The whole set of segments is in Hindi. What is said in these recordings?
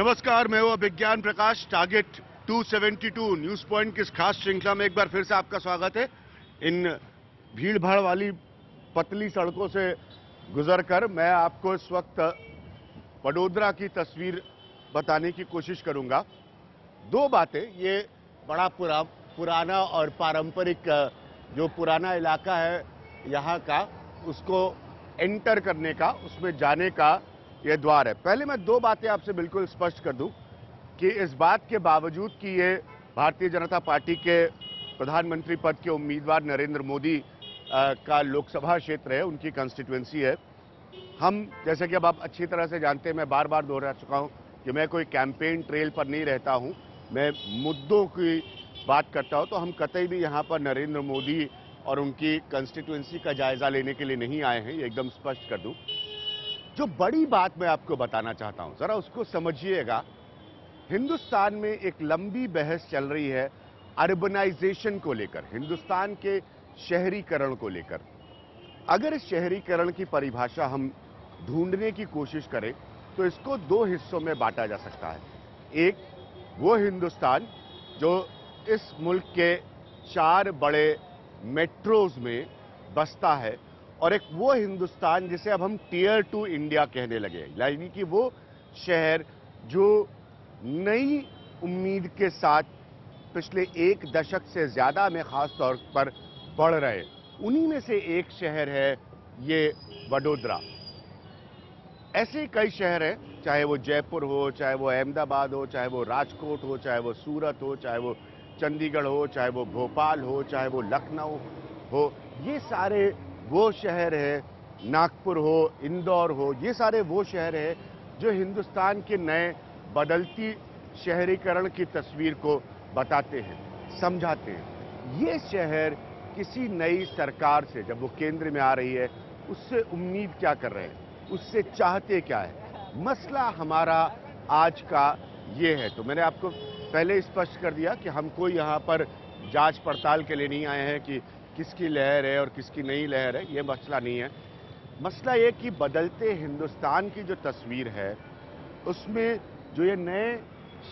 नमस्कार, मैं हूं विज्ञान प्रकाश। टारगेट 272 न्यूज पॉइंट की इस खास श्रृंखला में एक बार फिर से आपका स्वागत है। इन भीड़ भाड़ वाली पतली सड़कों से गुजरकर मैं आपको इस वक्त वडोदरा की तस्वीर बताने की कोशिश करूंगा। दो बातें, ये बड़ा पुराना और पारंपरिक जो पुराना इलाका है यहाँ का, उसको एंटर करने का, उसमें जाने का ये द्वार है। पहले मैं दो बातें आपसे बिल्कुल स्पष्ट कर दूं कि इस बात के बावजूद कि ये भारतीय जनता पार्टी के प्रधानमंत्री पद के उम्मीदवार नरेंद्र मोदी का लोकसभा क्षेत्र है, उनकी कंस्टिट्यूएंसी है, हम जैसे कि अब आप अच्छी तरह से जानते हैं, मैं बार बार दोहरा चुका हूं कि मैं कोई कैंपेन ट्रेल पर नहीं रहता हूं, मैं मुद्दों की बात करता हूं। तो हम कतई भी यहां पर नरेंद्र मोदी और उनकी कंस्टिट्यूएंसी का जायजा लेने के लिए नहीं आए हैं, ये एकदम स्पष्ट कर दूं। जो बड़ी बात मैं आपको बताना चाहता हूं, जरा उसको समझिएगा। हिंदुस्तान में एक लंबी बहस चल रही है अर्बनाइजेशन को लेकर, हिंदुस्तान के शहरीकरण को लेकर। अगर इस शहरीकरण की परिभाषा हम ढूंढने की कोशिश करें तो इसको दो हिस्सों में बांटा जा सकता है। एक वो हिंदुस्तान जो इस मुल्क के 4 बड़े मेट्रोज में बसता है, और एक वो हिंदुस्तान जिसे अब हम टियर 2 इंडिया कहने लगे, यानी कि वो शहर जो नई उम्मीद के साथ पिछले 1 दशक से ज्यादा में खास तौर पर बढ़ रहे, उन्हीं में से एक शहर है ये वडोदरा। ऐसे कई शहर हैं, चाहे वो जयपुर हो, चाहे वो अहमदाबाद हो, चाहे वो राजकोट हो, चाहे वो सूरत हो, चाहे वो चंडीगढ़ हो, चाहे वो भोपाल हो, चाहे वो लखनऊ हो, ये सारे वो शहर है, नागपुर हो, इंदौर हो, ये सारे वो शहर है जो हिंदुस्तान के नए बदलती शहरीकरण की तस्वीर को बताते हैं, समझाते हैं। ये शहर किसी नई सरकार से, जब वो केंद्र में आ रही है, उससे उम्मीद क्या कर रहे हैं, उससे चाहते क्या है। मसला हमारा आज का ये है। तो मैंने आपको पहले स्पष्ट कर दिया कि हम कोई यहाँ पर जांच पड़ताल के लिए नहीं आए हैं कि किसकी लहर है और किसकी नई लहर है, ये मसला नहीं है। मसला ये कि बदलते हिंदुस्तान की जो तस्वीर है, उसमें जो ये नए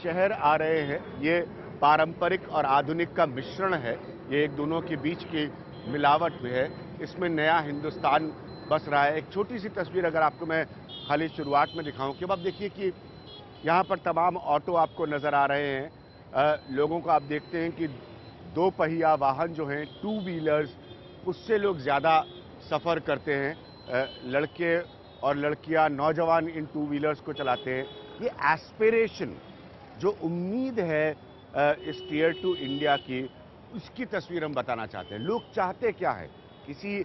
शहर आ रहे हैं, ये पारंपरिक और आधुनिक का मिश्रण है, ये एक दोनों के बीच की मिलावट में है। इसमें नया हिंदुस्तान बस रहा है। एक छोटी सी तस्वीर अगर आपको मैं खाली शुरुआत में दिखाऊं कि अब आप देखिए कि यहाँ पर तमाम ऑटो आपको नजर आ रहे हैं। लोगों को आप देखते हैं कि 2 पहिया वाहन जो हैं, 2 व्हीलर्स, उससे लोग ज़्यादा सफ़र करते हैं। लड़के और लड़कियां, नौजवान इन 2 व्हीलर्स को चलाते हैं। ये एस्पिरेशन, जो उम्मीद है इस टियर 2 इंडिया की, उसकी तस्वीर हम बताना चाहते हैं। लोग चाहते क्या है किसी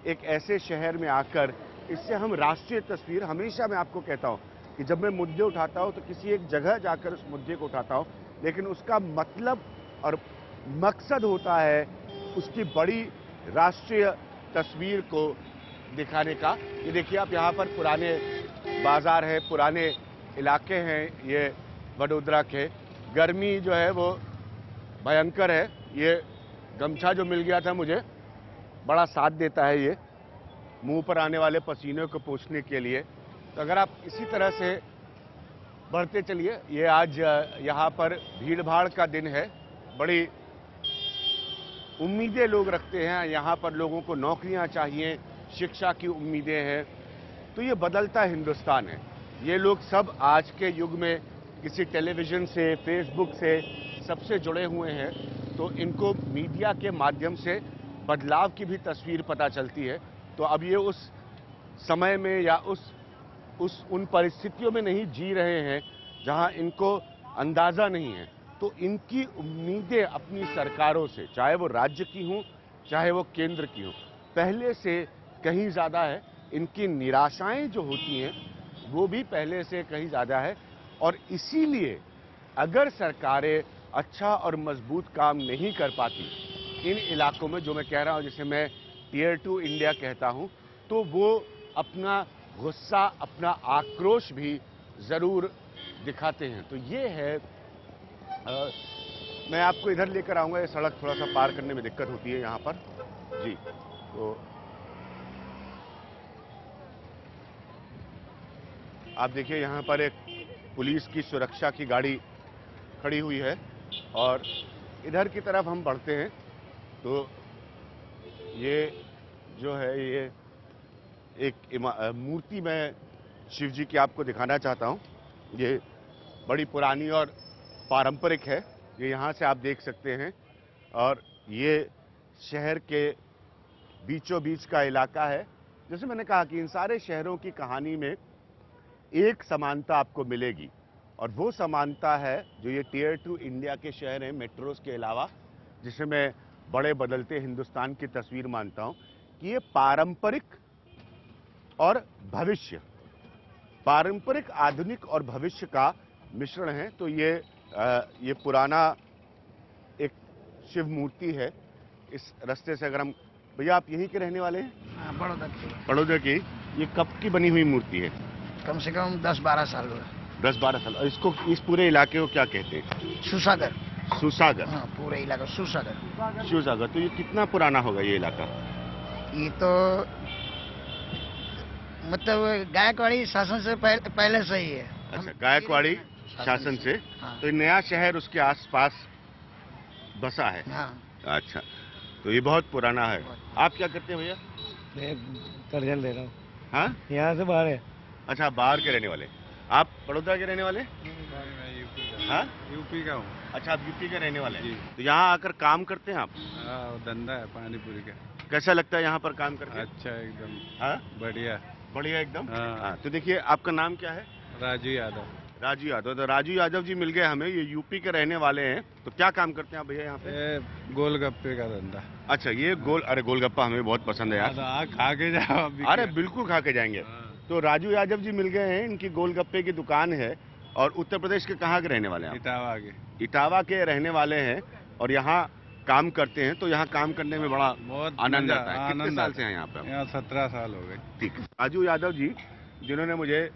एक ऐसे शहर में आकर। इससे हम राष्ट्रीय तस्वीर, हमेशा मैं आपको कहता हूं कि जब मैं मुद्दे उठाता हूं तो किसी एक जगह जाकर उस मुद्दे को उठाता हूं, लेकिन उसका मतलब और मकसद होता है उसकी बड़ी राष्ट्रीय तस्वीर को दिखाने का। ये देखिए आप, यहाँ पर पुराने बाजार है, पुराने इलाके हैं ये वडोदरा के। गर्मी जो है वो भयंकर है। ये गमछा जो मिल गया था मुझे, बड़ा साथ देता है ये मुंह पर आने वाले पसीने को पोंछने के लिए। तो अगर आप इसी तरह से बढ़ते चलिए, ये आज यहाँ पर भीड़ भाड़ का दिन है। बड़ी उम्मीदें लोग रखते हैं, यहाँ पर लोगों को नौकरियां चाहिए, शिक्षा की उम्मीदें हैं। तो ये बदलता हिंदुस्तान है। ये लोग सब आज के युग में किसी टेलीविजन से, फेसबुक से सबसे जुड़े हुए हैं, तो इनको मीडिया के माध्यम से बदलाव की भी तस्वीर पता चलती है। तो अब ये उस समय में या उन परिस्थितियों में नहीं जी रहे हैं जहां इनको अंदाजा नहीं है। तो इनकी उम्मीदें अपनी सरकारों से, चाहे वो राज्य की हों, चाहे वो केंद्र की हों, पहले से कहीं ज्यादा है। इनकी निराशाएं जो होती हैं वो भी पहले से कहीं ज्यादा है। और इसीलिए अगर सरकारें अच्छा और मजबूत काम नहीं कर पाती इन इलाकों में, जो मैं कह रहा हूं, जिसे मैं टियर 2 इंडिया कहता हूं, तो वो अपना गुस्सा, अपना आक्रोश भी जरूर दिखाते हैं। तो ये है, मैं आपको इधर लेकर आऊंगा। ये सड़क थोड़ा सा पार करने में दिक्कत होती है यहाँ पर जी। तो आप देखिए यहाँ पर एक पुलिस की सुरक्षा की गाड़ी खड़ी हुई है और इधर की तरफ हम बढ़ते हैं तो ये जो है ये एक मूर्ति मैं शिव जी की आपको दिखाना चाहता हूँ। ये बड़ी पुरानी और पारंपरिक है, ये यहाँ से आप देख सकते हैं। और ये शहर के बीचों बीच का इलाका है। जैसे मैंने कहा कि इन सारे शहरों की कहानी में एक समानता आपको मिलेगी और वो समानता है जो ये टियर 2 इंडिया के शहर हैं मेट्रोज के अलावा, जिसे मैं बड़े बदलते हिंदुस्तान की तस्वीर मानता हूं कि ये पारंपरिक और भविष्य, पारंपरिक आधुनिक और भविष्य का मिश्रण है। तो ये पुराना एक शिव मूर्ति है। इस रास्ते से अगर हम, भैया आप यहीं के रहने वाले हैं? बड़ौदा की। बड़ौदा की। ये कब की बनी हुई मूर्ति है? कम से कम 10-12 साल हुआ। 10-12 साल। और इसको, इस पूरे इलाके को क्या कहते हैं? सुसागर। सुसागर। हाँ, पूरे इलाका सुसागर। सुसागर। तो ये कितना पुराना होगा ये इलाका? ये तो मतलब गायकवाड़ी शासन से पहले से ही है। अच्छा, गायकवाड़ी शासन से। हाँ। तो नया शहर उसके आसपास बसा है। हाँ। अच्छा, तो ये बहुत पुराना है। आप क्या करते हैं भैया? मैं कर्जन ले रहा हूँ। हाँ, यहाँ से बाहर है। अच्छा, बाहर के रहने वाले। आप बड़ौदा के रहने वाले? मैं यूपी का। हाँ, यूपी का हूँ। अच्छा, आप यूपी के रहने वाले जी। हैं। तो यहाँ आकर काम करते हैं आप? हाँ, धंधा है पानी पूरी का। कैसा लगता है यहाँ पर काम करके? अच्छा, एकदम हाँ, बढ़िया। बढ़िया एकदम। हाँ। हाँ, तो देखिए, आपका नाम क्या है? राजू यादव। राजू यादव। तो राजू यादव जी मिल गए हमें, ये यूपी के रहने वाले हैं। तो क्या काम करते हैं आप भैया यहाँ पे? ये गोलगप्पे का धंधा। अच्छा, ये अरे गोलगप्पा हमें बहुत पसंद है यार। खा के जाओ अभी। अरे बिल्कुल खा के जाएंगे। हाँ। तो राजू यादव जी मिल गए हैं, इनकी गोलगप्पे की दुकान है। और उत्तर प्रदेश के कहाँ के रहने वाले हैं आप? इटावा के। इटावा के रहने वाले हैं और यहाँ काम करते हैं। तो यहाँ काम करने में बड़ा बहुत आनंद मजा- आता है। कितने आनंद साल आता से हैं यहाँ पे? यहाँ 17 साल हो गए। ठीक है। राजू यादव जी जिन्होंने मुझे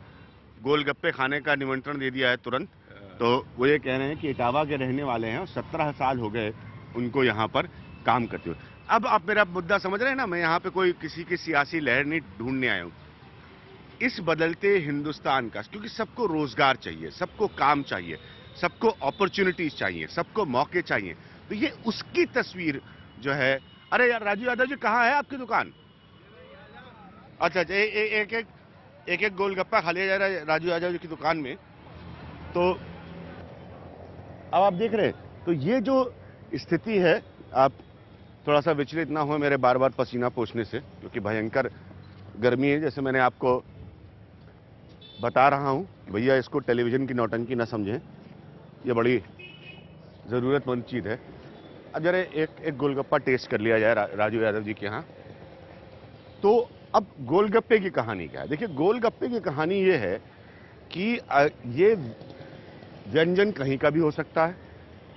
गोलगप्पे खाने का निमंत्रण दे दिया है तुरंत, तो वो ये कह रहे हैं कि इटावा के रहने वाले हैं और 17 साल हो गए उनको यहाँ पर काम करते हुए। अब आप मेरा मुद्दा समझ रहे हैं ना, मैं यहाँ पे कोई किसी की सियासी लहर नहीं ढूंढने आया हूँ। इस बदलते हिंदुस्तान का, क्योंकि सबको रोजगार चाहिए, सबको काम चाहिए, सबको अपॉर्चुनिटीज चाहिए, सबको मौके चाहिए, तो ये उसकी तस्वीर जो है। अरे यार राजू यादव जी, कहाँ है आपकी दुकान? अच्छा, एक एक गोलगप्पा खा लिया जा रहा है राजू यादव जी की दुकान में। तो अब आप देख रहे हैं, तो ये जो स्थिति है, आप थोड़ा सा विचलित ना हो मेरे बार बार पसीना पोंछने से, क्योंकि भयंकर गर्मी है। जैसे मैंने आपको बता रहा हूं, भैया इसको टेलीविजन की नौटंकी ना समझें, ये बड़ी ज़रूरतमंद चीज़ है। अब जरा एक गोलगप्पा टेस्ट कर लिया जाए राजू यादव जी के यहाँ। तो अब गोलगप्पे की कहानी क्या है? देखिए, गोलगप्पे की कहानी ये है कि ये व्यंजन कहीं का भी हो सकता है,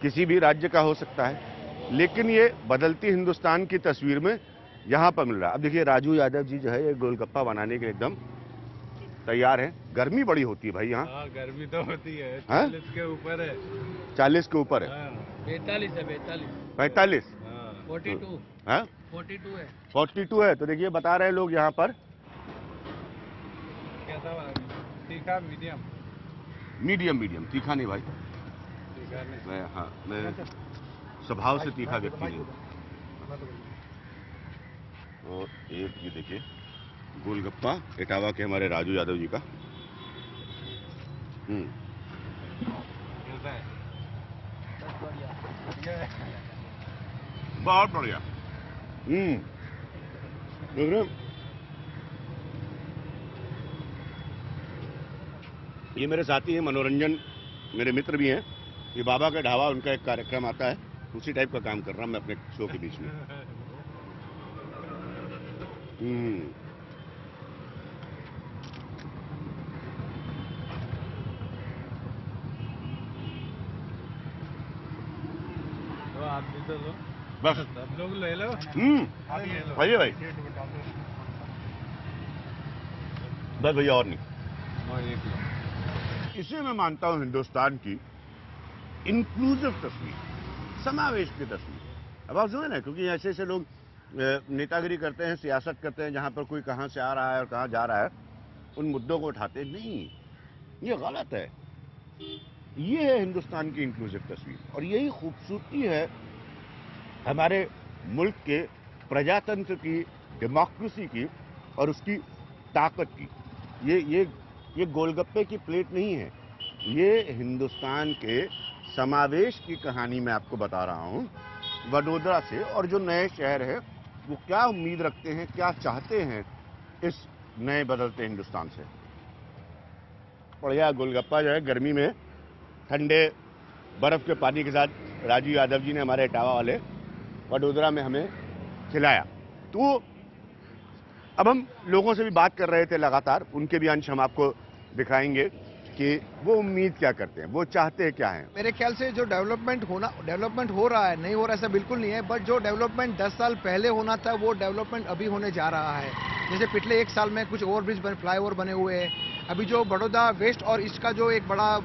किसी भी राज्य का हो सकता है, लेकिन ये बदलती हिंदुस्तान की तस्वीर में यहाँ पर मिल रहा है। अब देखिए, राजू यादव जी जो है ये गोलगप्पा बनाने के लिए एकदम तैयार है। गर्मी बड़ी होती है भाई यहाँ। हाँ, गर्मी तो होती है। हाँ? 40 के ऊपर है। 40 के ऊपर है। 42 है। 42। 45? 42। हाँ, 42 है। 42 है। तो देखिए, बता रहे हैं लोग यहाँ पर कैसा तीखा मीडियम? मीडियम। मीडियम तीखा नहीं भाई। तीखा नहीं। मैं स्वभाव से तीखा व्यक्ति नहीं। और एक ये देखिए गोलगप्पा इटावा के हमारे राजू यादव जी का। कैसा है? बहुत बढ़िया। देख रहे हो? ये मेरे साथी हैं, मनोरंजन मेरे मित्र भी हैं। ये बाबा का ढाबा, उनका एक कार्यक्रम आता है, उसी टाइप का काम कर रहा हूं मैं अपने शो के बीच में। तो आप भी तो लो। बस सब लोग ले लो। भाई भाई, बस भैया और नहीं। और एक लो। इसे मैं मानता हूं हिंदुस्तान की इंक्लूसिव तस्वीर, समावेश की तस्वीर। अब आप सुने ना, क्योंकि ऐसे ऐसे लोग नेतागिरी करते हैं, सियासत करते हैं, जहां पर कोई कहां से आ रहा है और कहां जा रहा है, उन मुद्दों को उठाते नहीं। ये गलत है। ये है हिंदुस्तान की इंक्लूसिव तस्वीर, और यही खूबसूरती है हमारे मुल्क के प्रजातंत्र की, डेमोक्रेसी की और उसकी ताकत की। ये गोलगप्पे की प्लेट नहीं है, ये हिंदुस्तान के समावेश की कहानी मैं आपको बता रहा हूं वडोदरा से। और जो नए शहर है वो क्या उम्मीद रखते हैं, क्या चाहते हैं इस नए बदलते हिंदुस्तान से। बढ़िया गोलगप्पा जो है गर्मी में ठंडे बर्फ के पानी के साथ राजू यादव जी ने, हमारे इटावा वाले, वडोदरा में हमें खिलाया। तो अब हम लोगों से भी बात कर रहे थे लगातार, उनके भी अंश हम आपको दिखाएंगे कि वो उम्मीद क्या करते हैं, वो चाहते क्या हैं। मेरे ख्याल से जो डेवलपमेंट हो रहा है, नहीं हो रहा ऐसा बिल्कुल नहीं है, बट जो डेवलपमेंट 10 साल पहले होना था वो डेवलपमेंट अभी होने जा रहा है। जैसे पिछले 1 साल में कुछ ओवरब्रिज फ्लाईओवर बने हुए हैं। अभी जो बड़ौदा वेस्ट और ईस्ट का जो एक बड़ा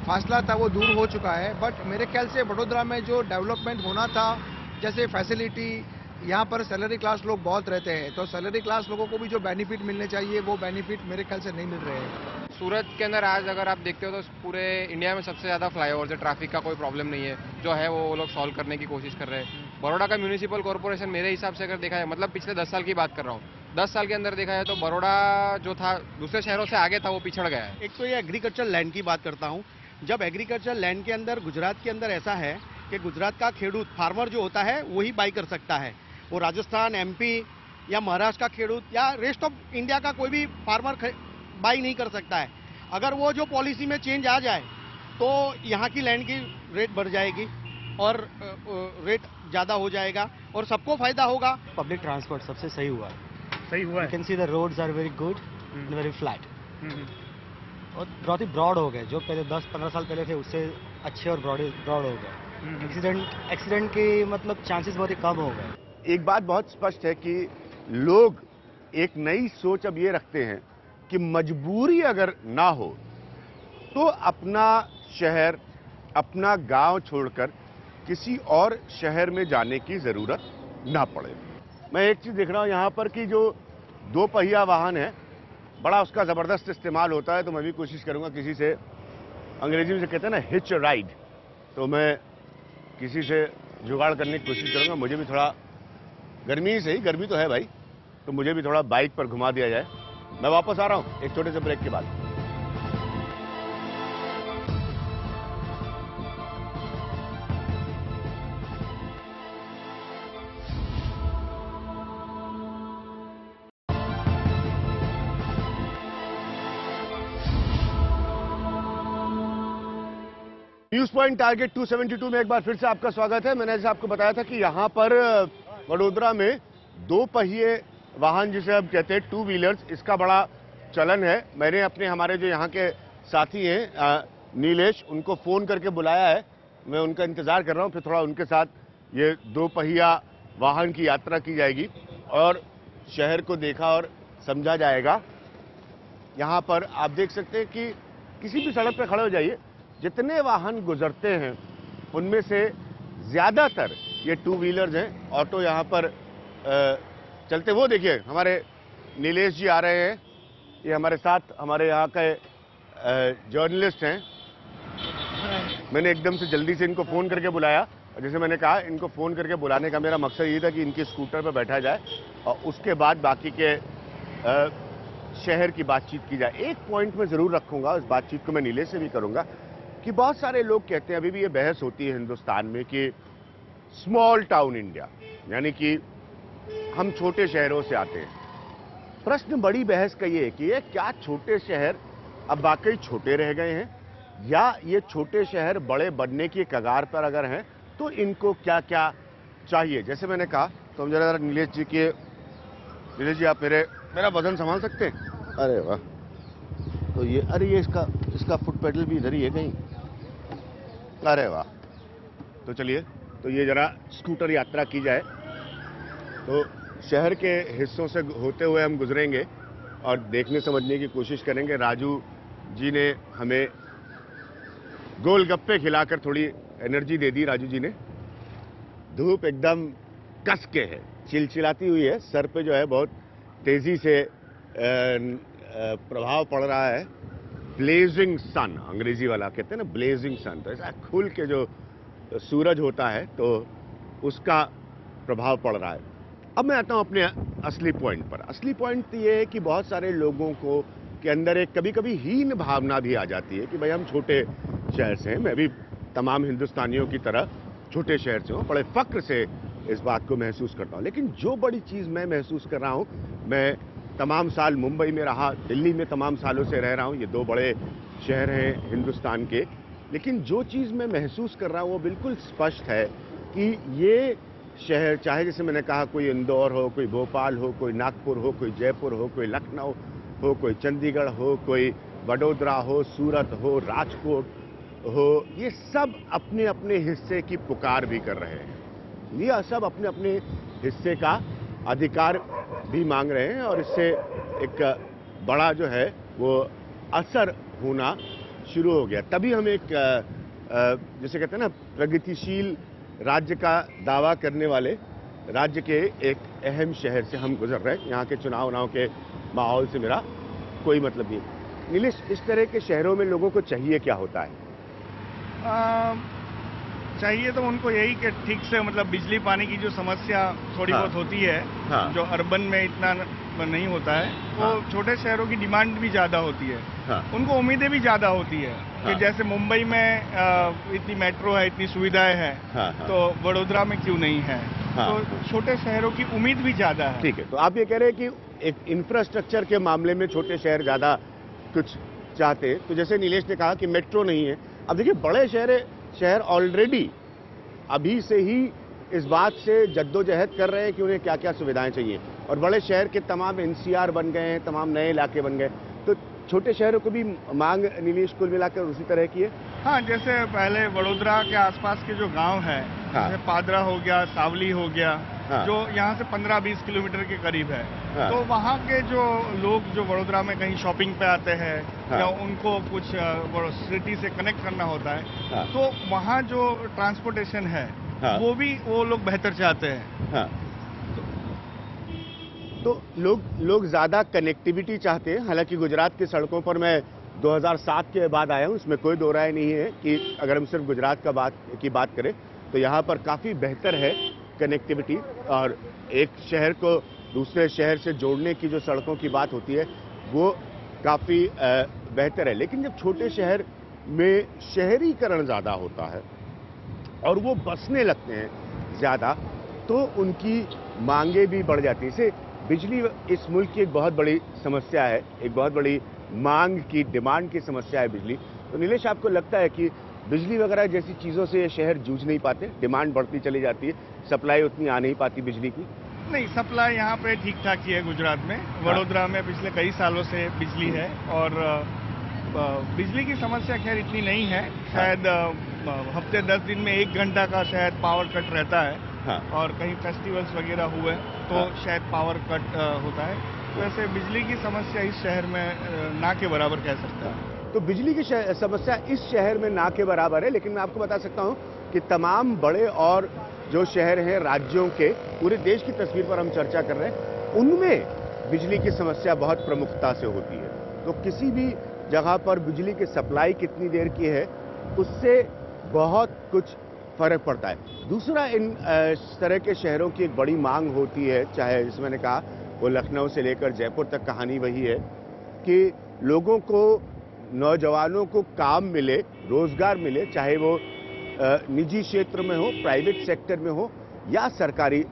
फासला था वो दूर हो चुका है। बट मेरे ख्याल से वडोदरा में जो डेवलपमेंट होना था, जैसे फैसिलिटी, यहाँ पर सैलरी क्लास लोग बहुत रहते हैं, तो सैलरी क्लास लोगों को भी जो बेनिफिट मिलने चाहिए वो बेनिफिट मेरे ख्याल से नहीं मिल रहे हैं। सूरत के अंदर आज अगर आप देखते हो तो पूरे इंडिया में सबसे ज़्यादा फ्लाईओवर है, ट्रैफिक का कोई प्रॉब्लम नहीं है, जो है वो लोग सॉल्व करने की कोशिश कर रहे हैं। बड़ौदा का म्यूनिसिपल कॉर्पोरेशन मेरे हिसाब से अगर देखा जाए, मतलब पिछले 10 साल की बात कर रहा हूँ, 10 साल के अंदर देखा जाए तो बड़ौदा जो था दूसरे शहरों से आगे था, वो पिछड़ गया है। एक तो ये एग्रीकल्चर लैंड की बात करता हूँ। जब एग्रीकल्चर लैंड के अंदर गुजरात के अंदर ऐसा है कि गुजरात का खेडूत, फार्मर जो होता है वही बाई कर सकता है, वो राजस्थान, एमपी या महाराष्ट्र का खेडूत या रेस्ट ऑफ इंडिया का कोई भी फार्मर बाई नहीं कर सकता है। अगर वो जो पॉलिसी में चेंज आ जाए तो यहाँ की लैंड की रेट बढ़ जाएगी और रेट ज़्यादा हो जाएगा और सबको फायदा होगा। पब्लिक ट्रांसपोर्ट सबसे सही हुआ है। सही हुआ you can see the roads are very good and very flat, और बहुत ही ब्रॉड हो गए। जो पहले 10-15 साल पहले थे उससे अच्छे और ब्रॉड हो गए। एक्सीडेंट के मतलब चांसेस बहुत ही कम हो गए। एक बात बहुत स्पष्ट है कि लोग एक नई सोच अब ये रखते हैं कि मजबूरी अगर ना हो तो अपना शहर, अपना गांव छोड़कर किसी और शहर में जाने की जरूरत ना पड़े। मैं एक चीज देख रहा हूं यहां पर कि जो 2 पहिया वाहन है, बड़ा उसका जबरदस्त इस्तेमाल होता है। तो मैं भी कोशिश करूंगा किसी से, अंग्रेजी में से कहते हैं ना हिच राइड, तो मैं किसी से जुगाड़ करने की कोशिश करूंगा। मुझे भी थोड़ा, गर्मी से ही, गर्मी तो है भाई, तो मुझे भी थोड़ा बाइक पर घुमा दिया जाए। मैं वापस आ रहा हूं एक छोटे से ब्रेक के बाद। न्यूज पॉइंट टारगेट 272 में एक बार फिर से आपका स्वागत है। मैंने जैसे आपको बताया था कि यहां पर वडोदरा में 2 पहिए वाहन, जिसे अब कहते हैं 2 व्हीलर्स, इसका बड़ा चलन है। मैंने अपने, हमारे जो यहाँ के साथी हैं नीलेश, उनको फोन करके बुलाया है। मैं उनका इंतजार कर रहा हूँ, फिर थोड़ा उनके साथ ये 2 पहिया वाहन की यात्रा की जाएगी और शहर को देखा और समझा जाएगा। यहाँ पर आप देख सकते हैं कि किसी भी सड़क पर खड़े हो जाइए, जितने वाहन गुजरते हैं उनमें से ज्यादातर ये 2 व्हीलर्स हैं। ऑटो यहाँ पर चलते, वो देखिए हमारे नीलेश जी आ रहे हैं, ये हमारे साथ, हमारे यहाँ के जर्नलिस्ट हैं। मैंने एकदम से जल्दी से इनको फ़ोन करके बुलाया, और जैसे मैंने कहा, इनको फ़ोन करके बुलाने का मेरा मकसद ये था कि इनके स्कूटर पर बैठा जाए और उसके बाद बाकी के शहर की बातचीत की जाए। एक पॉइंट में ज़रूर रखूँगा, इस बातचीत को मैं नीलेश से भी करूँगा, कि बहुत सारे लोग कहते हैं, अभी भी ये बहस होती है हिंदुस्तान में कि स्मॉल टाउन इंडिया, यानी कि हम छोटे शहरों से आते हैं। प्रश्न बड़ी बहस का ये है कि ये क्या छोटे शहर अब वाकई छोटे रह गए हैं, या ये छोटे शहर बड़े बनने की कगार पर अगर हैं तो इनको क्या क्या चाहिए। जैसे मैंने कहा, तो हम जरा नीलेश जी के, नीलेश जी आप मेरा वजन संभाल सकते हैं? अरे वाह, तो ये, अरे ये इसका फुट पेडल भी इधर ही है कहीं। अरे वाह, तो चलिए, तो ये जरा स्कूटर यात्रा की जाए। तो शहर के हिस्सों से होते हुए हम गुजरेंगे और देखने समझने की कोशिश करेंगे। राजू जी ने हमें गोलगप्पे खिलाकर थोड़ी एनर्जी दे दी। राजू जी ने, धूप एकदम कस के है, चिलचिलाती हुई है, सर पे जो है बहुत तेजी से प्रभाव पड़ रहा है। ब्लेजिंग सन, अंग्रेजी वाला कहते हैं ना ब्लेजिंग सन, तो ऐसा खुल के जो सूरज होता है तो उसका प्रभाव पड़ रहा है। अब मैं आता हूं अपने असली पॉइंट पर। असली पॉइंट तो ये है कि बहुत सारे लोगों को के अंदर एक कभी कभी हीन भावना भी आ जाती है कि भाई हम छोटे शहर से हैं, मैं भी तमाम हिंदुस्तानियों की तरह छोटे शहर से हूँ, बड़े फक्र से इस बात को महसूस करता हूँ। लेकिन जो बड़ी चीज़ मैं महसूस कर रहा हूँ, मैं तमाम साल मुंबई में रहा, दिल्ली में तमाम सालों से रह रहा हूँ, ये दो बड़े शहर हैं हिंदुस्तान के, लेकिन जो चीज़ मैं महसूस कर रहा हूँ वो बिल्कुल स्पष्ट है कि ये शहर, चाहे जैसे मैंने कहा कोई इंदौर हो, कोई भोपाल हो, कोई नागपुर हो, कोई जयपुर हो, कोई लखनऊ हो, कोई चंडीगढ़ हो, कोई वडोदरा हो, सूरत हो, राजकोट हो, ये सब अपने अपने हिस्से की पुकार भी कर रहे हैं। ये सब अपने अपने हिस्से का अधिकार भी मांग रहे हैं और इससे एक बड़ा जो है वो असर होना शुरू हो गया। तभी हम एक जैसे कहते हैं ना प्रगतिशील राज्य का दावा करने वाले राज्य के एक अहम शहर से हम गुजर रहे हैं। यहाँ के चुनाव के माहौल से मेरा कोई मतलब नहीं। नीलेश, इस तरह के शहरों में लोगों को चाहिए क्या होता है? चाहिए तो उनको यही कि ठीक से मतलब बिजली पानी की जो समस्या थोड़ी बहुत होती है, जो अर्बन में इतना नहीं होता है, वो छोटे शहरों की डिमांड भी ज़्यादा होती है। उनको उम्मीदें भी ज़्यादा होती है कि जैसे मुंबई में इतनी मेट्रो है, इतनी सुविधाएं हैं, तो वडोदरा में क्यों नहीं है। तो छोटे शहरों की उम्मीद भी ज़्यादा है। ठीक है, तो आप ये कह रहे हैं कि एक इंफ्रास्ट्रक्चर के मामले में छोटे शहर ज़्यादा कुछ चाहते। तो जैसे नीलेश ने कहा कि मेट्रो नहीं है, अब देखिए बड़े शहर ऑलरेडी अभी से ही इस बात से जद्दोजहद कर रहे हैं कि उन्हें क्या क्या सुविधाएं चाहिए, और बड़े शहर के तमाम एनसीआर बन गए हैं, तमाम नए इलाके बन गए। तो छोटे शहरों को भी मांग नीलेश कुल मिलाकर उसी तरह की है। हाँ, जैसे पहले वडोदरा के आसपास के जो गांव हैं, जैसे पादरा हो गया, सावली हो गया, जो यहाँ से 15-20 किलोमीटर के करीब है, तो वहाँ के जो लोग जो वडोदरा में कहीं शॉपिंग पे आते हैं या उनको कुछ सिटी से कनेक्ट करना होता है, तो वहाँ जो ट्रांसपोर्टेशन है वो लोग बेहतर चाहते हैं। तो लोग ज्यादा कनेक्टिविटी चाहते हैं। हालांकि गुजरात की सड़कों पर मैं 2007 के बाद आया हूँ, इसमें कोई दो राय नहीं है कि अगर हम सिर्फ गुजरात की बात करें तो यहाँ पर काफ़ी बेहतर है कनेक्टिविटी, और एक शहर को दूसरे शहर से जोड़ने की जो सड़कों की बात होती है वो काफ़ी बेहतर है। लेकिन जब छोटे शहर में शहरीकरण ज़्यादा होता है और वो बसने लगते हैं ज़्यादा, तो उनकी मांगे भी बढ़ जाती हैं। इसे बिजली इस मुल्क की एक बहुत बड़ी समस्या है, एक बहुत बड़ी मांग की, डिमांड की समस्या है बिजली। तो नीलेश, आपको लगता है कि बिजली वगैरह जैसी चीज़ों से ये शहर जूझ नहीं पाते, डिमांड बढ़ती चली जाती है, सप्लाई उतनी आ नहीं पाती बिजली की? नहीं, सप्लाई यहाँ पे ठीक ठाक ही है गुजरात में। वडोदरा में पिछले कई सालों से बिजली है और बिजली की समस्या खैर इतनी नहीं है। शायद हफ्ते 10 दिन में 1 घंटा का शायद पावर कट रहता है, और कहीं फेस्टिवल्स वगैरह हुए तो शायद पावर कट होता है। वैसे बिजली की समस्या इस शहर में ना के बराबर कह सकते हैं। तो बिजली की समस्या इस शहर में ना के बराबर है, लेकिन मैं आपको बता सकता हूं कि तमाम बड़े और जो शहर हैं राज्यों के, पूरे देश की तस्वीर पर हम चर्चा कर रहे हैं, उनमें बिजली की समस्या बहुत प्रमुखता से होती है। तो किसी भी जगह पर बिजली की सप्लाई कितनी देर की है उससे बहुत कुछ फर्क पड़ता है। दूसरा, इन तरह के शहरों की एक बड़ी मांग होती है, चाहे जैसे मैंने कहा वो लखनऊ से लेकर जयपुर तक कहानी वही है कि लोगों को, नौजवानों को काम मिले, रोजगार मिले, चाहे वो निजी क्षेत्र में हो, प्राइवेट सेक्टर में हो या सरकारी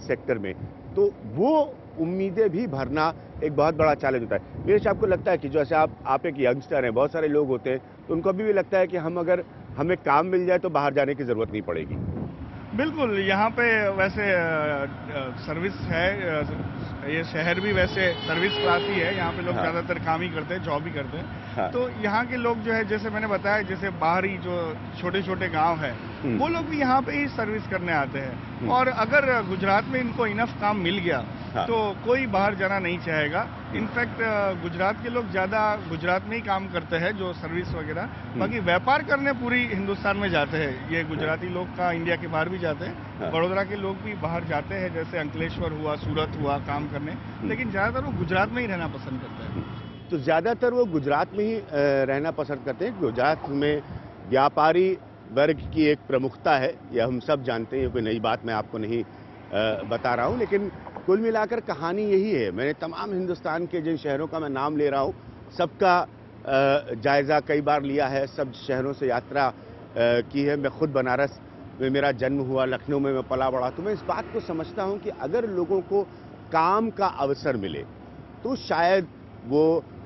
सेक्टर में। तो वो उम्मीदें भी भरना एक बहुत बड़ा चैलेंज होता है। नीलेश, आपको लगता है कि जैसे आप एक यंगस्टर हैं, बहुत सारे लोग होते हैं, तो उनको अभी भी लगता है कि अगर हमें काम मिल जाए तो बाहर जाने की जरूरत नहीं पड़ेगी? बिल्कुल, यहाँ पे वैसे सर्विस है, ये शहर भी वैसे सर्विस क्लास ही है। यहाँ पे लोग ज़्यादातर काम ही करते हैं, जॉब ही करते हैं। तो यहाँ के लोग जो है, जैसे मैंने बताया, जैसे बाहरी जो छोटे छोटे गांव है, वो लोग भी यहाँ पे ही सर्विस करने आते हैं। और अगर गुजरात में इनको इनफ काम मिल गया तो कोई बाहर जाना नहीं चाहेगा। इनफैक्ट गुजरात के लोग ज़्यादा गुजरात में ही काम करते हैं, जो सर्विस वगैरह। बाकी व्यापार करने पूरी हिंदुस्तान में जाते हैं। ये गुजराती लोग का इंडिया के बाहर भी जाते हैं, बड़ोदरा के लोग भी बाहर जाते हैं, जैसे अंकलेश्वर हुआ, सूरत हुआ, काम करने। लेकिन ज़्यादातर वो गुजरात में ही रहना पसंद करते हैं। तो ज़्यादातर वो गुजरात में ही रहना पसंद करते हैं। गुजरात में व्यापारी वर्ग की एक प्रमुखता है, यह हम सब जानते हैं, कोई नई बात मैं आपको नहीं बता रहा हूँ। लेकिन कुल मिलाकर कहानी यही है। मैंने तमाम हिंदुस्तान के जिन शहरों का मैं नाम ले रहा हूँ, सबका जायज़ा कई बार लिया है, सब शहरों से यात्रा की है। मैं खुद बनारस में मेरा जन्म हुआ, लखनऊ में मैं पला बड़ा, तो मैं इस बात को समझता हूँ कि अगर लोगों को काम का अवसर मिले तो शायद वो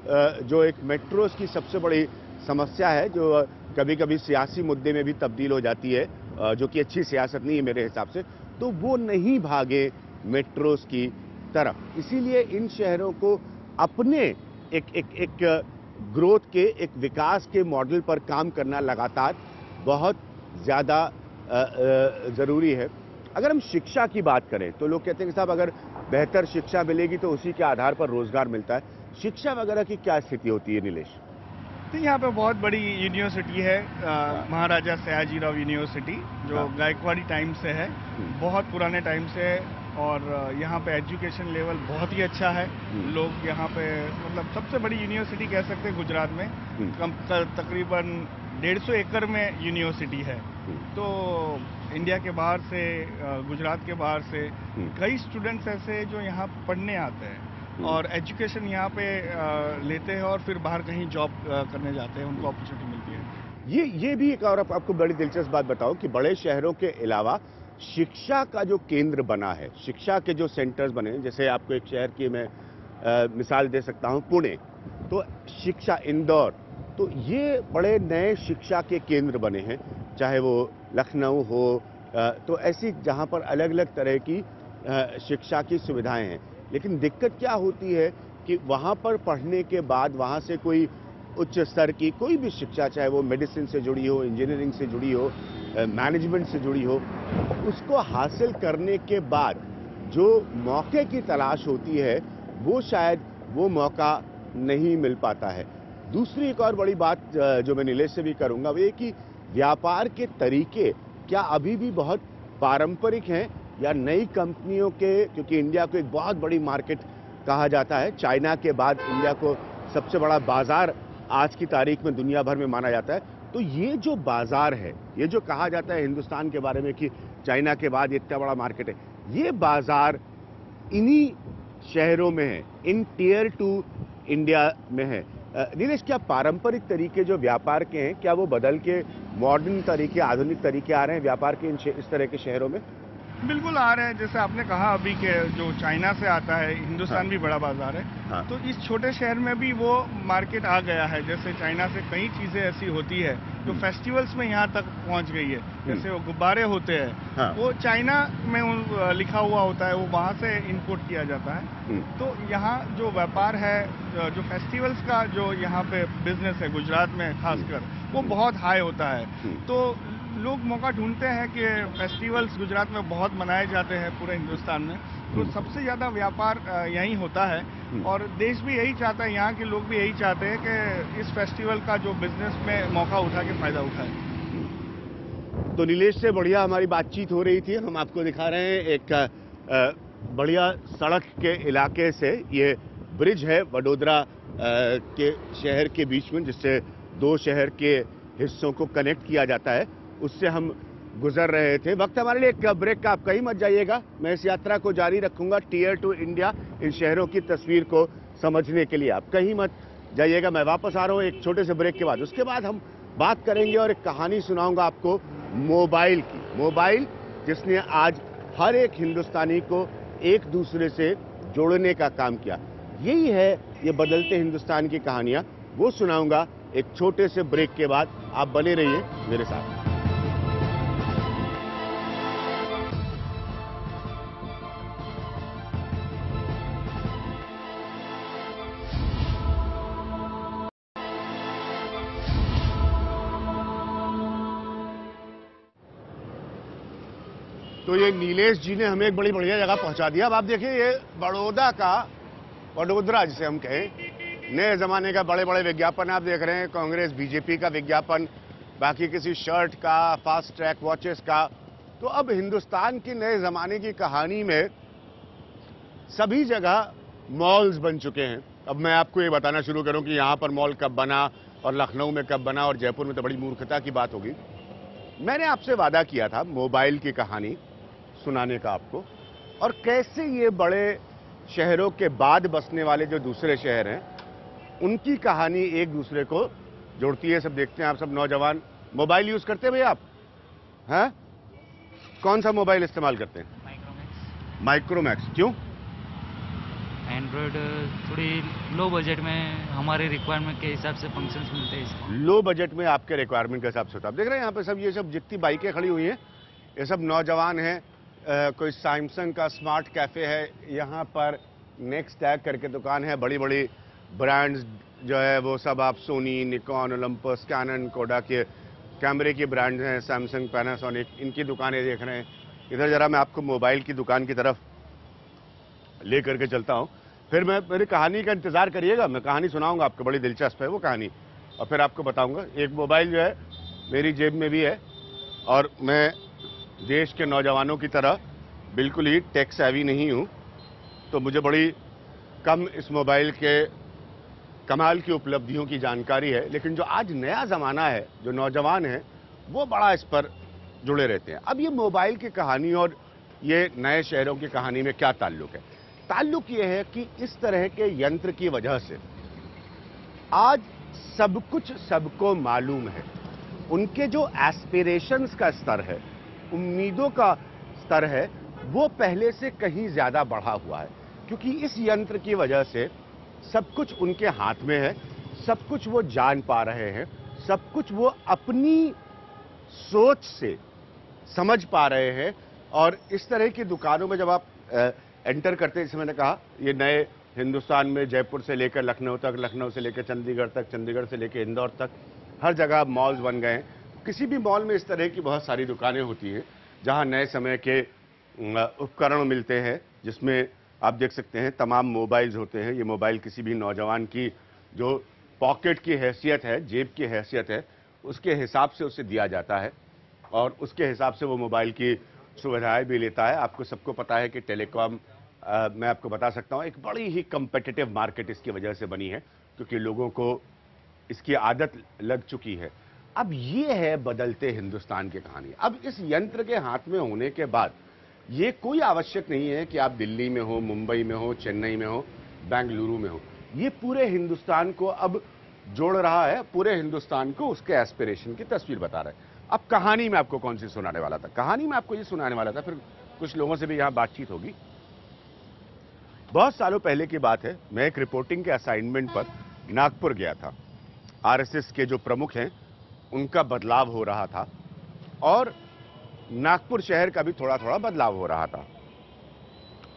जो एक मेट्रोस की सबसे बड़ी समस्या है, जो कभी कभी सियासी मुद्दे में भी तब्दील हो जाती है, जो कि अच्छी सियासत नहीं है मेरे हिसाब से, तो वो नहीं भागे मेट्रोस की तरफ। इसीलिए इन शहरों को अपने एक ग्रोथ के, एक विकास के मॉडल पर काम करना लगातार बहुत ज़्यादा ज़रूरी है। अगर हम शिक्षा की बात करें तो लोग कहते हैं कि साहब अगर बेहतर शिक्षा मिलेगी तो उसी के आधार पर रोजगार मिलता है। शिक्षा वगैरह की क्या स्थिति होती है नीलेश? तो यहाँ पे बहुत बड़ी यूनिवर्सिटी है, महाराजा सयाजीराव यूनिवर्सिटी, जो गायकवाड़ी टाइम से है, बहुत पुराने टाइम से है। और यहाँ पे एजुकेशन लेवल बहुत ही अच्छा है। लोग यहाँ पे मतलब सबसे बड़ी यूनिवर्सिटी कह सकते हैं गुजरात में, तकरीबन 150 एकड़ में यूनिवर्सिटी है। तो इंडिया के बाहर से, गुजरात के बाहर से कई स्टूडेंट्स ऐसे जो यहाँ पढ़ने आते हैं और एजुकेशन यहाँ पे लेते हैं और फिर बाहर कहीं जॉब करने जाते हैं, उनको अपॉर्चुनिटी मिलती है। ये भी एक और आपको बड़ी दिलचस्प बात बताओ कि बड़े शहरों के अलावा शिक्षा का जो केंद्र बना है, शिक्षा के जो सेंटर्स बने हैं, जैसे आपको एक शहर की मैं मिसाल दे सकता हूँ, पुणे, तो शिक्षा, इंदौर, तो ये बड़े नए शिक्षा के केंद्र बने हैं, चाहे वो लखनऊ हो, तो ऐसी जहाँ पर अलग अलग तरह की शिक्षा की सुविधाएं हैं। लेकिन दिक्कत क्या होती है कि वहाँ पर पढ़ने के बाद वहाँ से कोई उच्च स्तर की कोई भी शिक्षा, चाहे वो मेडिसिन से जुड़ी हो, इंजीनियरिंग से जुड़ी हो, मैनेजमेंट से जुड़ी हो, उसको हासिल करने के बाद जो मौके की तलाश होती है वो शायद वो मौका नहीं मिल पाता है। दूसरी एक और बड़ी बात जो मैं नीलेश से भी करूंगा वो ये कि व्यापार के तरीके क्या अभी भी बहुत पारंपरिक हैं या नई कंपनियों के, क्योंकि इंडिया को एक बहुत बड़ी मार्केट कहा जाता है, चाइना के बाद इंडिया को सबसे बड़ा बाजार आज की तारीख में दुनिया भर में माना जाता है, तो ये जो बाजार है, ये जो कहा जाता है हिंदुस्तान के बारे में कि चाइना के बाद इतना बड़ा मार्केट है, ये बाजार इन्हीं शहरों में है, इन टियर 2 इंडिया में है। नीलेश, क्या पारंपरिक तरीके जो व्यापार के हैं, क्या वो बदल के मॉडर्न तरीके, आधुनिक तरीके आ रहे हैं व्यापार के इस तरह के शहरों में? बिल्कुल आ रहे हैं। जैसे आपने कहा अभी के जो चाइना से आता है, हिंदुस्तान भी बड़ा बाजार है, तो इस छोटे शहर में भी वो मार्केट आ गया है। जैसे चाइना से कई चीजें ऐसी होती है जो फेस्टिवल्स में यहाँ तक पहुँच गई है। जैसे वो गुब्बारे होते हैं, वो चाइना में लिखा हुआ होता है, वो वहाँ से इंपोर्ट किया जाता है। तो यहाँ जो व्यापार है, जो फेस्टिवल्स का जो यहाँ पे बिजनेस है गुजरात में खासकर, वो बहुत हाई होता है। तो लोग मौका ढूंढते हैं कि फेस्टिवल्स गुजरात में बहुत मनाए जाते हैं पूरे हिंदुस्तान में, तो सबसे ज़्यादा व्यापार यहीं होता है। और देश भी यही चाहता है, यहाँ के लोग भी यही चाहते हैं कि इस फेस्टिवल का जो बिजनेस में मौका उठा के फ़ायदा उठाए। तो नीलेश से बढ़िया हमारी बातचीत हो रही थी। हम आपको दिखा रहे हैं एक बढ़िया सड़क के इलाके से, ये ब्रिज है वडोदरा के शहर के बीच में, जिससे दो शहर के हिस्सों को कनेक्ट किया जाता है, उससे हम गुजर रहे थे। वक्त हमारे लिए एक ब्रेक का, आप कहीं मत जाइएगा, मैं इस यात्रा को जारी रखूंगा टियर 2 इंडिया, इन शहरों की तस्वीर को समझने के लिए। आप कहीं मत जाइएगा, मैं वापस आ रहा हूँ एक छोटे से ब्रेक के बाद। उसके बाद हम बात करेंगे और एक कहानी सुनाऊंगा आपको मोबाइल की, मोबाइल जिसने आज हर एक हिंदुस्तानी को एक दूसरे से जोड़ने का काम किया। यही है ये बदलते हिंदुस्तान की कहानियां, वो सुनाऊंगा एक छोटे से ब्रेक के बाद। आप बने रहिए मेरे साथ। तो ये नीलेश जी ने हमें एक बड़ी बढ़िया जगह पहुंचा दिया। अब आप देखिए, ये बड़ौदा का, वडोदरा जिसे हम कहें, नए जमाने का बड़े बड़े विज्ञापन आप देख रहे हैं, कांग्रेस बीजेपी का विज्ञापन, बाकी किसी शर्ट का, फास्ट ट्रैक वॉचेस का। तो अब हिंदुस्तान की नए जमाने की कहानी में सभी जगह मॉल्स बन चुके हैं। अब मैं आपको ये बताना शुरू करूं कि यहां पर मॉल कब बना और लखनऊ में कब बना और जयपुर में, तो बड़ी मूर्खता की बात होगी। मैंने आपसे वादा किया था मोबाइल की कहानी सुनाने का आपको, और कैसे ये बड़े शहरों के बाद बसने वाले जो दूसरे शहर हैं उनकी कहानी एक दूसरे को जोड़ती है। सब देखते हैं आप सब नौजवान मोबाइल यूज करते हैं भैया आप? हैं? कौन सा मोबाइल इस्तेमाल करते हैं? माइक्रोमैक्स। क्यों? एंड्रॉयड थोड़ी लो बजट में हमारे रिक्वायरमेंट के हिसाब से फंक्शंस मिलते हैं इसमें। लो बजट में आपके रिक्वायरमेंट के हिसाब से होता है। आप देख रहे हैं यहाँ पे सब, ये सब जितनी बाइकें खड़ी हुई हैं ये सब नौजवान हैं। कोई सैमसंग का स्मार्ट कैफे है, यहाँ पर नेक्स्ट टैग करके दुकान है। बड़ी बड़ी ब्रांड्स जो है वो सब आप सोनी, निकॉन, ओलंपस, कैनन, कोडा के कैमरे की ब्रांड्स हैं, सैमसंग, पैनासोनिक, इनकी दुकानें देख रहे हैं। इधर जरा मैं आपको मोबाइल की दुकान की तरफ ले करके चलता हूँ, फिर मैं मेरी कहानी का इंतजार करिएगा। मैं कहानी सुनाऊंगा आपको, बड़ी दिलचस्प है वो कहानी, और फिर आपको बताऊंगा। एक मोबाइल जो है मेरी जेब में भी है, और मैं देश के नौजवानों की तरह बिल्कुल ही टेक सेवी नहीं हूँ, तो मुझे बड़ी कम इस मोबाइल के कमाल की उपलब्धियों की जानकारी है। लेकिन जो आज नया ज़माना है, जो नौजवान है, वो बड़ा इस पर जुड़े रहते हैं। अब ये मोबाइल की कहानी और ये नए शहरों की कहानी में क्या ताल्लुक है? ताल्लुक ये है कि इस तरह के यंत्र की वजह से आज सब कुछ सबको मालूम है। उनके जो एस्पिरेशंस का स्तर है, उम्मीदों का स्तर है, वो पहले से कहीं ज्यादा बढ़ा हुआ है, क्योंकि इस यंत्र की वजह से सब कुछ उनके हाथ में है, सब कुछ वो जान पा रहे हैं, सब कुछ वो अपनी सोच से समझ पा रहे हैं। और इस तरह की दुकानों में जब आप एंटर करते हैं, जैसे मैंने कहा, ये नए हिंदुस्तान में जयपुर से लेकर लखनऊ तक, लखनऊ से लेकर चंडीगढ़ तक, चंडीगढ़ से लेकर इंदौर तक, हर जगह मॉल्स बन गए हैं। किसी भी मॉल में इस तरह की बहुत सारी दुकानें होती हैं जहां नए समय के उपकरण मिलते हैं, जिसमें आप देख सकते हैं तमाम मोबाइल्स होते हैं। ये मोबाइल किसी भी नौजवान की जो पॉकेट की हैसियत है, जेब की हैसियत है, उसके हिसाब से उसे दिया जाता है, और उसके हिसाब से वो मोबाइल की सुविधाएं भी लेता है। आपको सबको पता है कि टेलीकॉम, मैं आपको बता सकता हूं, एक बड़ी ही कंपेटिटिव मार्केट इसकी वजह से बनी है, क्योंकि लोगों को इसकी आदत लग चुकी है। अब ये है बदलते हिंदुस्तान की कहानी। अब इस यंत्र के हाथ में होने के बाद ये कोई आवश्यक नहीं है कि आप दिल्ली में हो, मुंबई में हो, चेन्नई में हो, बेंगलुरु में हो। ये पूरे हिंदुस्तान को अब जोड़ रहा है, पूरे हिंदुस्तान को उसके एस्पिरेशन की तस्वीर बता रहा है। अब कहानी में आपको कौन सी सुनाने वाला था? कहानी में आपको ये सुनाने वाला था, फिर कुछ लोगों से भी यहां बातचीत होगी। बहुत सालों पहले की बात है, मैं एक रिपोर्टिंग के असाइनमेंट पर नागपुर गया था। आरएसएस के जो प्रमुख हैं उनका बदलाव हो रहा था, और नागपुर शहर का भी थोड़ा थोड़ा बदलाव हो रहा था।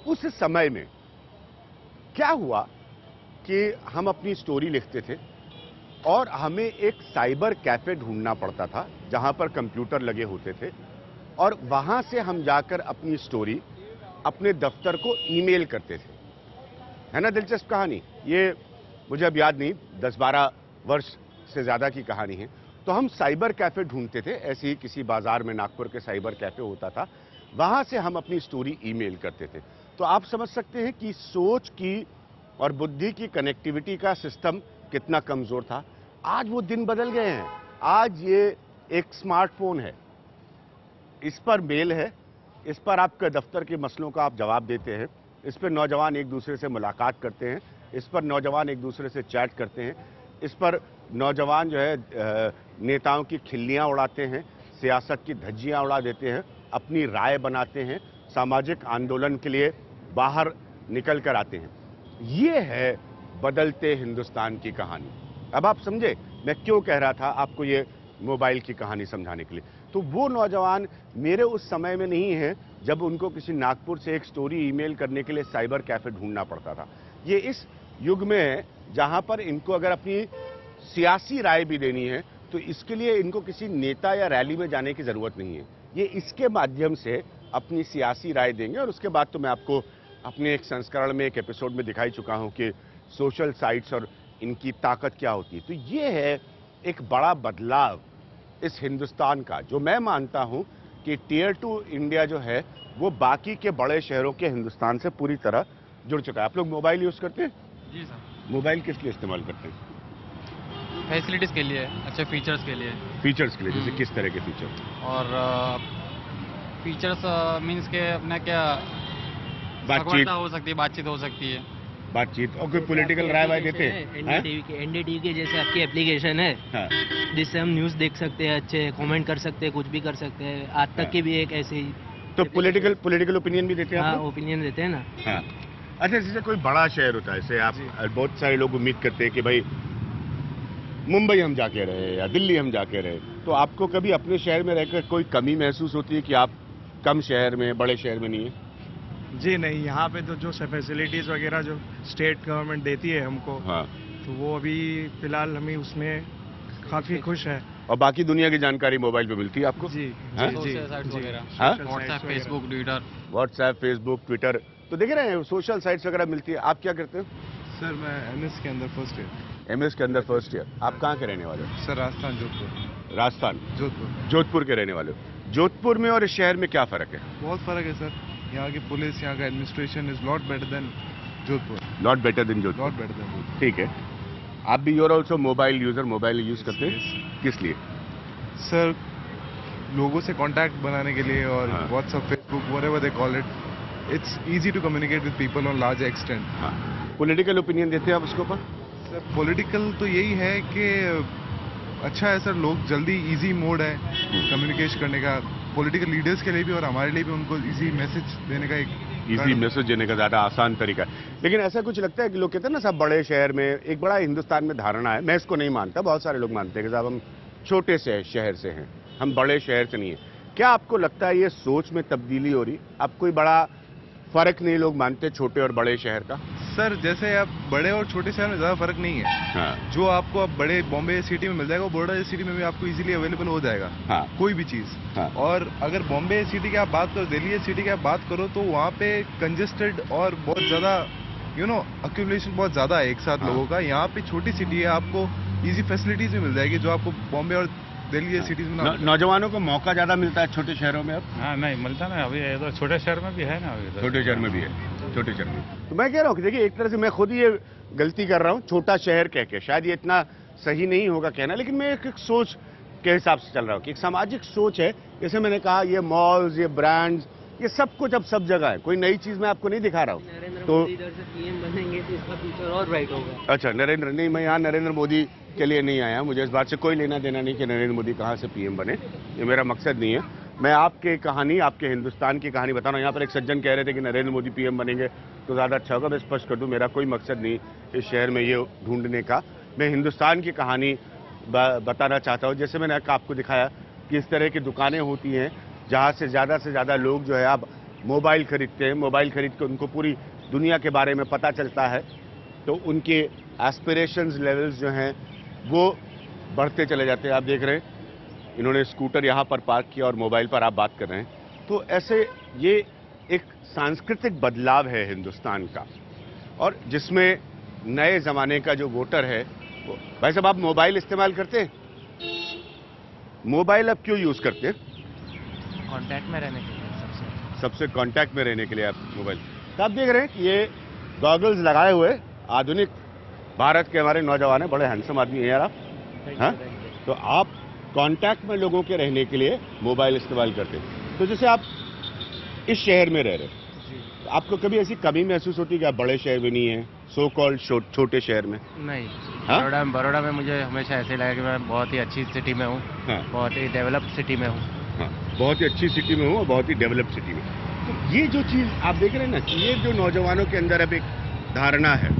उस समय में क्या हुआ कि हम अपनी स्टोरी लिखते थे, और हमें एक साइबर कैफे ढूंढना पड़ता था जहां पर कंप्यूटर लगे होते थे, और वहां से हम जाकर अपनी स्टोरी अपने दफ्तर को ईमेल करते थे। है ना दिलचस्प कहानी? ये मुझे अब याद नहीं, 10-12 वर्ष से ज्यादा की कहानी है। तो हम साइबर कैफे ढूंढते थे, ऐसे ही किसी बाजार में नागपुर के साइबर कैफे होता था, वहां से हम अपनी स्टोरी ईमेल करते थे। तो आप समझ सकते हैं कि सोच की और बुद्धि की कनेक्टिविटी का सिस्टम कितना कमजोर था। आज वो दिन बदल गए हैं। आज ये एक स्मार्टफोन है, इस पर मेल है, इस पर आपके दफ्तर के मसलों का आप जवाब देते हैं, इस पर नौजवान एक दूसरे से मुलाकात करते हैं, इस पर नौजवान एक दूसरे से चैट करते हैं, इस पर नौजवान जो है नेताओं की खिल्लियां उड़ाते हैं, सियासत की धज्जियां उड़ा देते हैं, अपनी राय बनाते हैं, सामाजिक आंदोलन के लिए बाहर निकल कर आते हैं। ये है बदलते हिंदुस्तान की कहानी। अब आप समझे मैं क्यों कह रहा था आपको ये मोबाइल की कहानी समझाने के लिए। तो वो नौजवान मेरे उस समय में नहीं है जब उनको किसी नागपुर से एक स्टोरी ईमेल करने के लिए साइबर कैफे ढूंढना पड़ता था। ये इस युग में है जहां पर इनको अगर अपनी सियासी राय भी देनी है तो इसके लिए इनको किसी नेता या रैली में जाने की जरूरत नहीं है। ये इसके माध्यम से अपनी सियासी राय देंगे। और उसके बाद तो मैं आपको अपने एक संस्करण में, एक एपिसोड में दिखाई चुका हूं कि सोशल साइट्स और इनकी ताकत क्या होती है। तो ये है एक बड़ा बदलाव इस हिंदुस्तान का, जो मैं मानता हूं कि टियर 2 इंडिया जो है वो बाकी के बड़े शहरों के हिंदुस्तान से पूरी तरह जुड़ चुका है। आप लोग मोबाइल यूज करते हैं? जी सर। मोबाइल किस लिए इस्तेमाल करते हैं? फैसिलिटीज़ के लिए, अच्छे फीचर्स के लिए। फीचर्स के लिए, जैसे किस तरह के फीचर? और फीचर्स मीन्स के अपना क्या बातचीत हो सकती है, बातचीत हो सकती है। बातचीत और कोई पॉलिटिकल राय वाय देते हैं? एनडीटीवी के जैसे आपकी एप्लीकेशन है, हाँ। जिससे हम न्यूज़ देख सकते हैं, अच्छे कमेंट कर सकते हैं, कुछ भी कर सकते हैं। आज तक हाँ। की भी एक ऐसे ही तो पॉलिटिकल ओपिनियन भी देते हैं हाँ आप लोग? ओपिनियन देते हैं ना। हाँ। अच्छा, जैसे कोई बड़ा शहर होता है, जैसे आप बहुत सारे लोग उम्मीद करते हैं कि भाई मुंबई हम जाके रहे या दिल्ली हम जाके रहे, तो आपको कभी अपने शहर में रहकर कोई कमी महसूस होती है कि आप कम शहर में, बड़े शहर में नहीं है? जी नहीं, यहाँ पे तो जो फैसिलिटीज़ वगैरह जो स्टेट गवर्नमेंट देती है हमको, हाँ। तो वो अभी फिलहाल हमें उसमें काफ़ी खुश है। और बाकी दुनिया की जानकारी मोबाइल पे मिलती है आपको? जी हाँ? सोशल साइट्स वगैरह, हाँ? WhatsApp, Facebook, Twitter. WhatsApp, Facebook, Twitter, तो देख रहे हैं सोशल साइट्स वगैरह मिलती है। आप क्या करते हो? सर मैं एमएस के अंदर फर्स्ट ईयर। एमएस के अंदर फर्स्ट ईयर। आप कहाँ के रहने वाले हो? सर राजस्थान, जोधपुर। राजस्थान, जोधपुर। जोधपुर के रहने वाले हो। जोधपुर में और इस शहर में क्या फर्क है? बहुत फर्क है सर। यहाँ की पुलिस, यहाँ का administration is lot better than Jodhpur. Not better than Jodhpur. Lot better than Jodhpur. ठीक है। आप भी you're also mobile user, mobile use करते हैं? किस लिए? सर लोगों से कांटेक्ट बनाने के लिए, और हाँ। WhatsApp, Facebook, whatever they call it, it's easy to communicate with people on large extent. हाँ। पॉलिटिकल ओपिनियन देते हैं आप उसके ऊपर? सर पॉलिटिकल तो यही है कि अच्छा है सर, लोग जल्दी इजी मोड है कम्युनिकेशन करने का, पॉलिटिकल लीडर्स के लिए भी और हमारे लिए भी, उनको इजी मैसेज देने का एक इजी मैसेज देने का ज़्यादा आसान तरीका है। लेकिन ऐसा कुछ लगता है कि लोग कहते हैं ना साहब, बड़े शहर में एक बड़ा हिंदुस्तान में धारणा है, मैं इसको नहीं मानता, बहुत सारे लोग मानते हैं कि साहब हम छोटे से शहर से हैं, हम बड़े शहर से नहीं है। क्या आपको लगता है ये सोच में तब्दीली हो रही? अब कोई बड़ा फर्क नहीं लोग मानते छोटे और बड़े शहर का? सर जैसे अब बड़े और छोटे शहर में ज़्यादा फर्क नहीं है। हाँ। जो आपको अब बड़े बॉम्बे सिटी में मिल जाएगा, वो बड़ा सिटी में भी आपको इजीली अवेलेबल हो जाएगा। हाँ। कोई भी चीज़। हाँ। और अगर बॉम्बे सिटी की आप बात करो, दिल्ली सिटी की आप बात करो, तो वहाँ पे कंजेस्टेड और बहुत ज़्यादा अक्यूमुलेशन बहुत ज़्यादा है एक साथ। हाँ। लोगों का। यहाँ पे छोटी सिटी है, आपको ईजी फैसिलिटीज भी मिल जाएगी जो आपको बॉम्बे और दिल्ली सिटीज में ना। नौजवानों को मौका ज़्यादा मिलता है छोटे शहरों में अब? हाँ नहीं मिलता ना, अभी तो छोटे शहर में भी है ना। अभी छोटे शहर में भी है, छोटे शहर में। तो मैं कह रहा हूँ कि देखिए, एक तरह से मैं खुद ये गलती कर रहा हूँ छोटा शहर कह के, शायद ये इतना सही नहीं होगा कहना, लेकिन मैं एक सोच के हिसाब से चल रहा हूँ कि एक सामाजिक सोच है। जैसे मैंने कहा, ये मॉल्स, ये ब्रांड्स, ये सब कुछ अब सब जगह है, कोई नई चीज मैं आपको नहीं दिखा रहा हूँ। तो इधर से पीएम बनेंगे तो इसका फ्यूचर और ब्राइट होगा। अच्छा, नरेंद्र नहीं, मैं यहाँ नरेंद्र मोदी के लिए नहीं आया, मुझे इस बात से कोई लेना देना नहीं कि नरेंद्र मोदी कहाँ से पीएम बने, ये मेरा मकसद नहीं है। मैं आपके कहानी, आपके हिंदुस्तान की कहानी बता रहा हूँ। यहाँ पर एक सज्जन कह रहे थे कि नरेंद्र मोदी पीएम बनेंगे तो ज़्यादा अच्छा होगा। मैं स्पष्ट कर दूँ, मेरा कोई मकसद नहीं इस शहर में ये ढूंढने का। मैं हिंदुस्तान की कहानी बताना चाहता हूँ। जैसे मैंने आपको दिखाया कि इस तरह की दुकानें होती हैं जहाँ से ज़्यादा लोग जो है अब मोबाइल खरीदते हैं। मोबाइल खरीद के उनको पूरी दुनिया के बारे में पता चलता है, तो उनके एस्पिरेशंस लेवल्स जो हैं वो बढ़ते चले जाते हैं। आप देख रहे हैं, इन्होंने स्कूटर यहाँ पर पार्क किया और मोबाइल पर आप बात कर रहे हैं। तो ऐसे ये एक सांस्कृतिक बदलाव है हिंदुस्तान का, और जिसमें नए ज़माने का जो वोटर है वो। भाई साहब, आप मोबाइल इस्तेमाल करते हैं? मोबाइल आप क्यों यूज़ करते हैं? कांटेक्ट में रहने के लिए सबसे कांटेक्ट में रहने के लिए आप मोबाइल। तो आप देख रहे हैं कि ये गॉगल्स लगाए हुए आधुनिक भारत के हमारे नौजवान हैं, बड़े हैंडसम आदमी हैं यार आप। हाँ, तो आप कांटेक्ट में लोगों के रहने के लिए मोबाइल इस्तेमाल करते हैं। तो जैसे आप इस शहर में रह रहे हैं, तो आपको कभी ऐसी कमी महसूस होती है कि आप बड़े शहर में नहीं है, सो कॉल्ड छोटे शहर में? नहीं। हाँ? बड़ौदा में मुझे हमेशा ऐसे लगा कि मैं बहुत ही अच्छी सिटी में हूँ। हाँ। बहुत ही डेवलप्ड सिटी में हूँ। हाँ, बहुत ही अच्छी सिटी में हूँ और बहुत ही डेवलप्ड सिटी में। तो ये जो चीज़ आप देख रहे हैं ना, कि ये जो नौजवानों के अंदर अब एक धारणा है,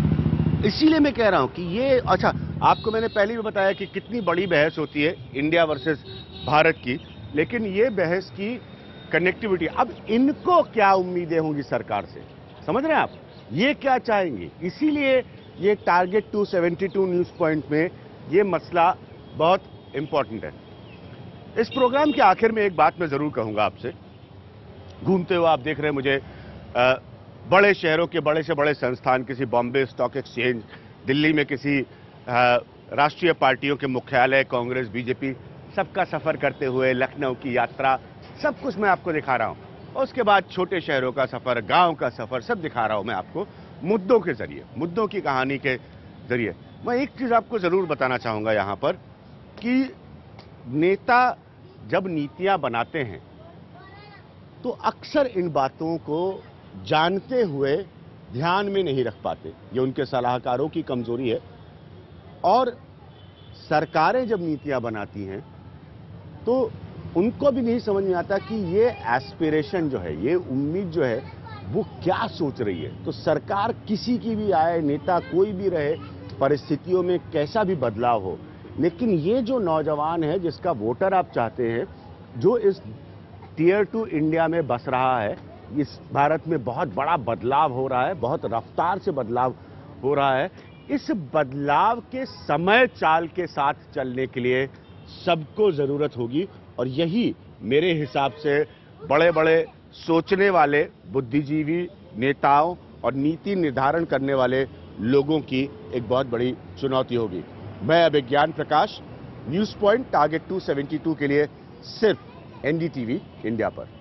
इसीलिए मैं कह रहा हूँ कि ये, अच्छा आपको मैंने पहले भी बताया कि कितनी बड़ी बहस होती है इंडिया वर्सेस भारत की, लेकिन ये बहस की कनेक्टिविटी, अब इनको क्या उम्मीदें होंगी सरकार से, समझ रहे हैं आप? ये क्या चाहेंगे? इसीलिए ये टारगेट 272 न्यूज़ पॉइंट में ये मसला बहुत इंपॉर्टेंट है। इस प्रोग्राम के आखिर में एक बात मैं जरूर कहूंगा आपसे। घूमते हुए आप देख रहे हैं मुझे बड़े शहरों के बड़े से बड़े संस्थान, किसी बॉम्बे स्टॉक एक्सचेंज, दिल्ली में किसी राष्ट्रीय पार्टियों के मुख्यालय, कांग्रेस, बीजेपी, सबका सफर करते हुए, लखनऊ की यात्रा, सब कुछ मैं आपको दिखा रहा हूं। और उसके बाद छोटे शहरों का सफर, गांव का सफर, सब दिखा रहा हूं मैं आपको मुद्दों के जरिए, मुद्दों की कहानी के जरिए। मैं एक चीज आपको जरूर बताना चाहूंगा यहां पर कि नेता जब नीतियां बनाते हैं तो अक्सर इन बातों को जानते हुए ध्यान में नहीं रख पाते। ये उनके सलाहकारों की कमजोरी है। और सरकारें जब नीतियां बनाती हैं तो उनको भी नहीं समझ में आता कि ये एस्पिरेशन जो है, ये उम्मीद जो है, वो क्या सोच रही है। तो सरकार किसी की भी आए, नेता कोई भी रहे, परिस्थितियों में कैसा भी बदलाव हो, लेकिन ये जो नौजवान है जिसका वोटर आप चाहते हैं, जो इस टियर 2 इंडिया में बस रहा है, इस भारत में बहुत बड़ा बदलाव हो रहा है, बहुत रफ्तार से बदलाव हो रहा है। इस बदलाव के समय चाल के साथ चलने के लिए सबको जरूरत होगी। और यही मेरे हिसाब से बड़े बड़े सोचने वाले बुद्धिजीवी नेताओं और नीति निर्धारण करने वाले लोगों की एक बहुत बड़ी चुनौती होगी। मैं अभिज्ञान प्रकाश, न्यूज़ पॉइंट टारगेट 272 के लिए सिर्फ एनडीटीवी इंडिया पर।